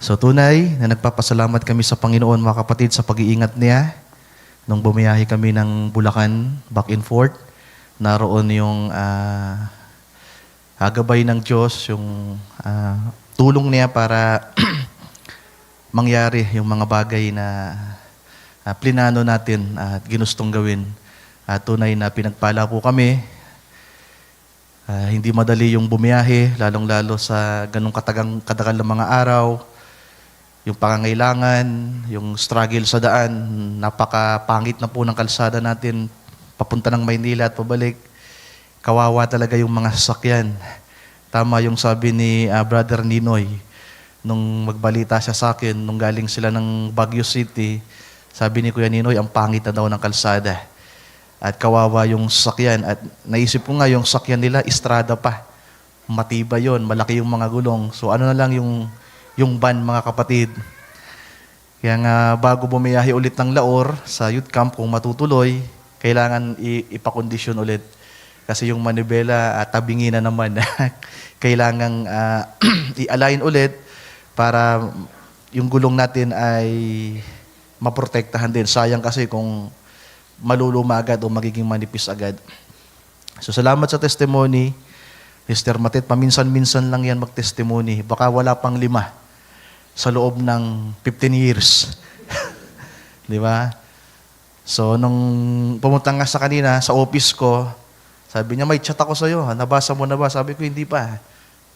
So tunay na nagpapasalamat kami sa Panginoon mga kapatid sa pag-iingat niya. Nung bumiyahe kami ng Bulacan, back and forth, naroon yung gabay ng Diyos, yung tulong niya para mangyari yung mga bagay na plinano natin at ginustong gawin. Tunay na pinagpala po kami. Hindi madali yung bumiyahe, lalong-lalo sa ganong katagal ng mga araw. Yung pangangailangan, yung struggle sa daan, napakapangit na po ng kalsada natin, papunta ng Maynila at pabalik. Kawawa talaga yung mga sasakyan. Tama yung sabi ni Brother Ninoy, nung magbalita siya sa akin, nung galing sila ng Baguio City, sabi ni Kuya Ninoy, ang pangit na daw ng kalsada. At kawawa yung sasakyan. At naisip ko nga, yung sasakyan nila, estrada pa. Matibay yon, malaki yung mga gulong. So ano na lang yung van, mga kapatid. Kaya nga, bago bumiyahe ulit ng Laor sa youth camp, kung matutuloy, kailangan ipakondisyon ulit. Kasi yung manibela, tabingin na naman. Kailangan i-align ulit para yung gulong natin ay maprotektahan din. Sayang kasi kung maluluma agad o magiging manipis agad. So salamat sa testimony. Mr. Matet, paminsan-minsan lang yan mag-testimony. Baka wala pang 5 sa loob ng 15 years. Di ba? So, nung pumunta nga sa kanina, sa office ko, sabi niya, may chat ako sa'yo. Nabasa mo na ba? Sabi ko, hindi pa.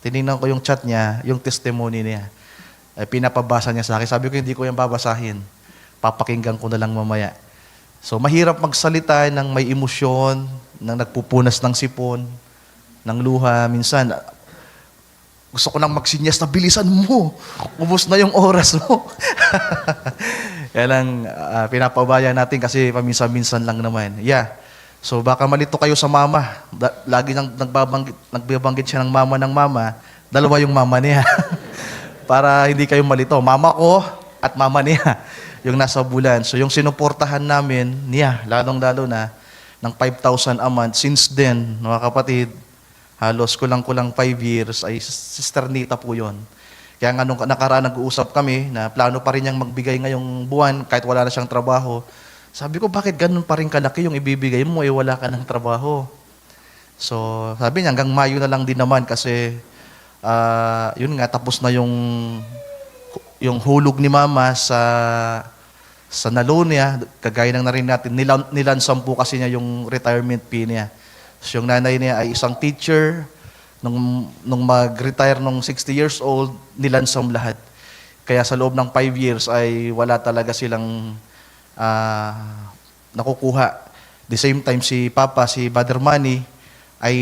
Tinignan ko yung chat niya, yung testimony niya. Pinapabasa niya sa akin. Sabi ko, hindi ko yan babasahin. Papakinggan ko na lang mamaya. So, mahirap magsalita ng may emosyon, ng nagpupunas ng sipon, ng luha. Minsan, gusto ko nang magsinyas na bilisan mo. Ubus na yung oras mo. Kaya lang, pinapabaya natin kasi paminsan-minsan lang naman. Yeah. So baka malito kayo sa mama. Lagi nang nagbabanggit siya ng mama. Dalawa yung mama niya. Para hindi kayo malito. Mama ko at mama niya. Yung nasa bulan. So yung sinuportahan namin niya, lalong-lalo na, ng 5,000 a month. Since then, mga kapatid, halos kulang-kulang 5 years, ay Sister Nita po yun. Kaya nga nung nakaraan nag-uusap kami, na plano pa rin niyang magbigay ngayong buwan, kahit wala na siyang trabaho. Sabi ko, bakit ganun pa rin kalaki yung ibibigay mo, wala ka ng trabaho? So, sabi niya, hanggang Mayo na lang din naman, kasi, yun nga, tapos na yung hulog ni Mama sa naloan niya, kagaya ng narinig natin, nilansan po kasi niya yung retirement pay niya. So, yung nanay niya ay isang teacher. Nung mag-retire nung 60 years old, nilansam lahat. Kaya sa loob ng 5 years ay wala talaga silang nakukuha. The same time, si Papa, si Brother Manny, ay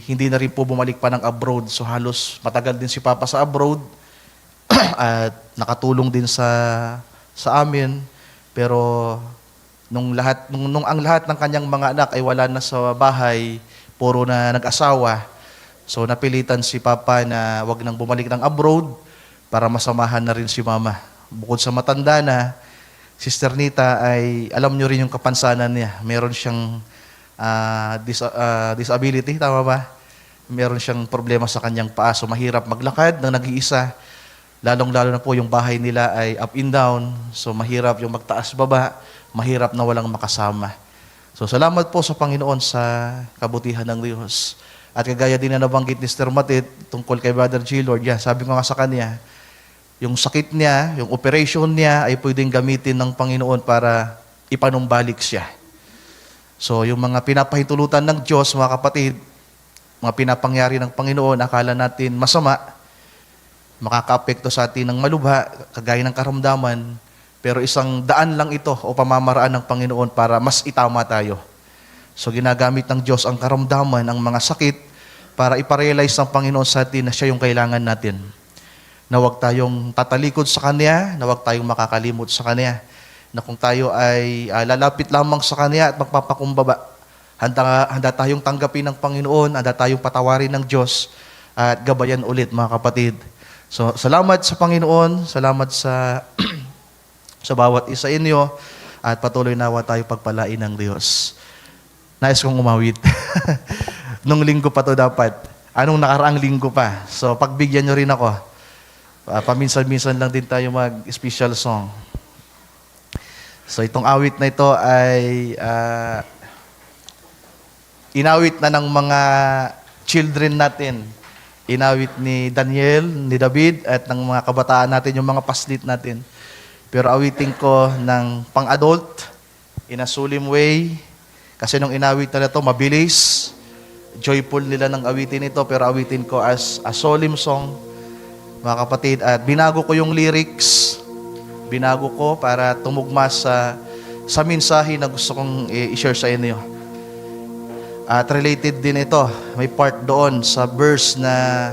hindi na rin po bumalik pa ng abroad. So halos matagal din si Papa sa abroad at nakatulong din sa amin. Pero nung ang lahat ng kanyang mga anak ay wala na sa bahay, puro na nag-asawa, so napilitan si Papa na wag nang bumalik ng abroad para masamahan na rin si Mama. Bukod sa matanda na, Sister Nita ay, alam nyo rin yung kapansanan niya. Meron siyang disability, tama ba? Meron siyang problema sa kanyang paa, so mahirap maglakad ng nag-iisa. Lalong-lalo na po yung bahay nila ay up and down, so mahirap yung magtaas-baba, mahirap na walang makasama. So salamat po sa Panginoon sa kabutihan ng Diyos. At kagaya din na nabanggit ni Sister Matit tungkol kay Brother G. Lord, sabi ko nga sa kanya, yung sakit niya, yung operation niya ay pwedeng gamitin ng Panginoon para ipanumbalik siya. So yung mga pinapahintulutan ng Diyos, mga kapatid, mga pinapangyari ng Panginoon, akala natin masama, makaka-apekto sa atin ng malubha, kagaya ng karamdaman, pero isang daan lang ito o pamamaraan ng Panginoon para mas itama tayo. So ginagamit ng Diyos ang karamdaman, ang mga sakit, para iparealize ng Panginoon sa atin na siya yung kailangan natin. Na huwag tayong tatalikod sa Kanya, na huwag tayong makakalimot sa Kanya. Na kung tayo ay lalapit lamang sa Kanya at magpapakumbaba, handa tayong tanggapin ng Panginoon, handa tayong patawarin ng Diyos, at gabayan ulit, mga kapatid. So salamat sa Panginoon, salamat sa bawat isa inyo, at patuloy nawa tayo pagpalain ng Diyos. Nais kong umawit. Nung linggo pa to dapat. Anong nakaraang linggo pa. So pagbigyan nyo rin ako. Paminsan-minsan lang din tayo mag-special song. So itong awit na ito ay inawit na ng mga children natin. Inawit ni Daniel, ni David, at ng mga kabataan natin, yung mga paslit natin. Pero awitin ko ng pang-adult, in a solemn way, kasi nung inawit na ito, mabilis, joyful nila ng awitin ito, pero awitin ko as a solemn song, mga kapatid. At binago ko yung lyrics, binago ko para tumugma sa mensahe na gusto kong i-share sa inyo. At related din ito, may part doon sa verse na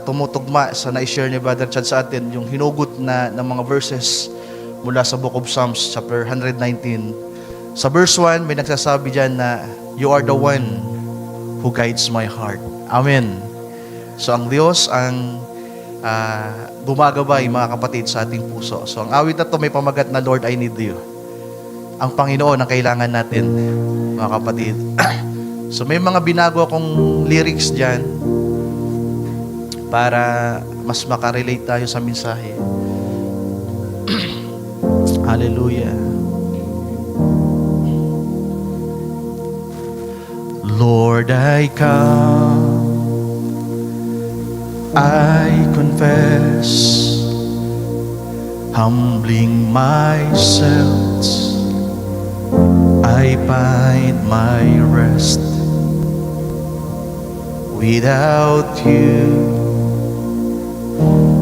tumutugma sa na-share ni Brother Chad sa atin, yung hinugot na ng mga verses mula sa Book of Psalms, chapter 119. Sa verse 1, may nagsasabi dyan na, "You are the one who guides my heart." Amen. So ang Diyos ang gumagabay, mga kapatid, sa ating puso. So ang awit na to may pamagat na, "Lord, I need you." Ang Panginoon ang kailangan natin, mga kapatid. So may mga binago akong lyrics dyan para mas makarelate tayo sa mensahe. Hallelujah. Lord, I come, I confess, humbling myself, I find my rest. Without you,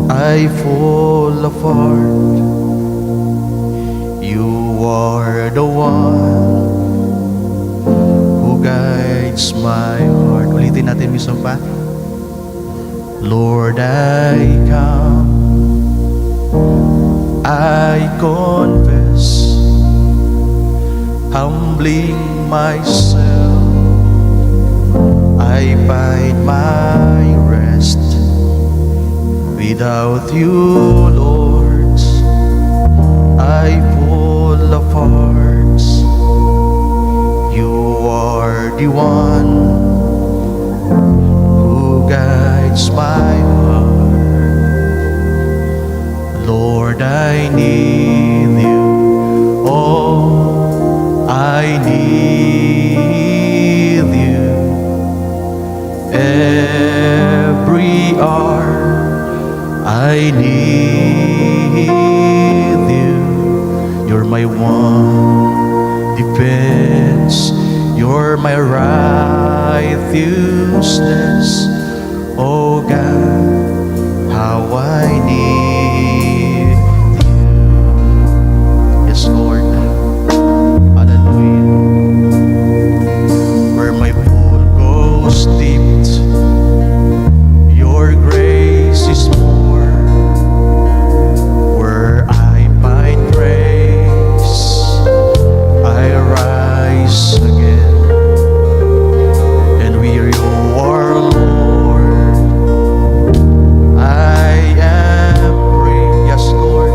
I fall apart. You are the one who guides my heart. Ulitin natin minsan pa. Lord, I come, I confess, humbling myself, I find my rest. Without you, Lord, I fall apart. You are the one who guides my heart. Lord, I need you. Oh, I need you. Every hour I need you. You're my one defense. You're my righteousness. Oh God, how I need you. Yes, Lord. Hallelujah. Where my foot goes deep, your grace is more. Where I find grace, I rise again. And where you are, Lord, I am free. Yes, Lord.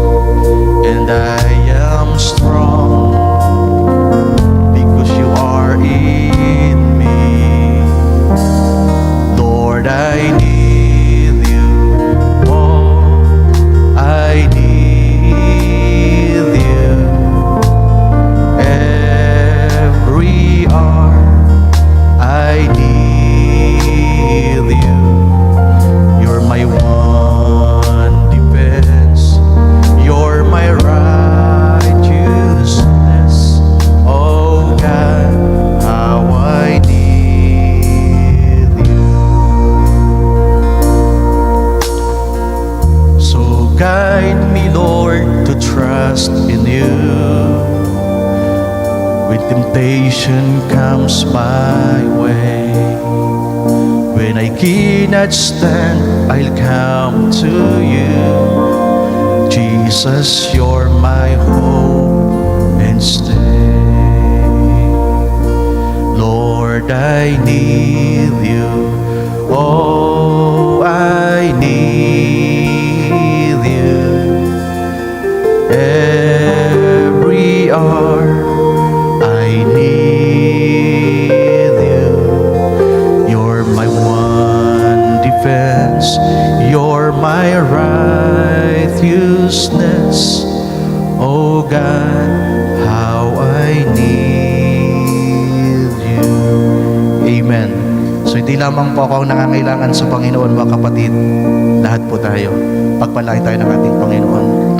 And I am strong because you are in me. Lord, I need you. Oh, I need you. Every hour I need you. You're my one defense. You're my righteousness. Oh God, how I need you. So guide me, Lord, to trust in you. When temptation comes my way, when I cannot stand, I'll come to you. Jesus, you're my hope and stay. Lord, I need you. Oh, I need you. Every hour I need you. You're my one defense. You're my right. righteousness. Oh God, how I need you. Amen. So hindi lamang po ako ang nangangailangan sa Panginoon, mga kapatid. Lahat po tayo. Pagpalain tayo ng ating Panginoon.